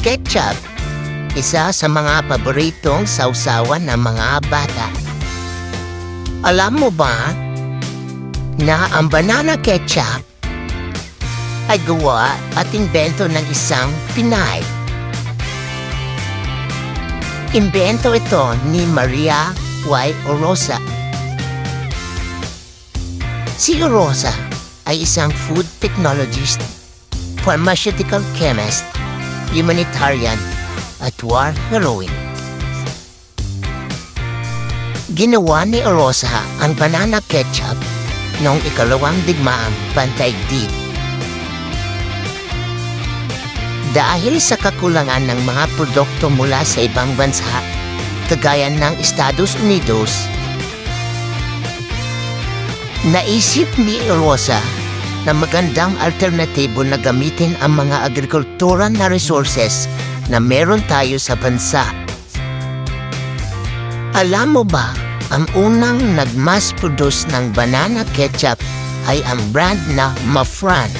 ketchup, isa sa mga paboritong sausawan ng mga bata. Alam mo ba na ang banana ketchup ay gawa at imbento ng isang Pinay? Imbento ito ni Maria Y. Orosa. Si Orosa ay isang food technologist, pharmaceutical chemist, humanitarian, at war heroine. Ginawa ni Orosa ang banana ketchup noong ikalawang digmaang pandaigdig. Dahil sa kakulangan ng mga produkto mula sa ibang bansa, kagaya ng Estados Unidos, naisip ni Orosa na magandang alternatibo na gamitin ang mga agrikultural na resources na meron tayo sa bansa. Alam mo ba, ang unang nag-mass produce ng banana ketchup ay ang brand na Mafran.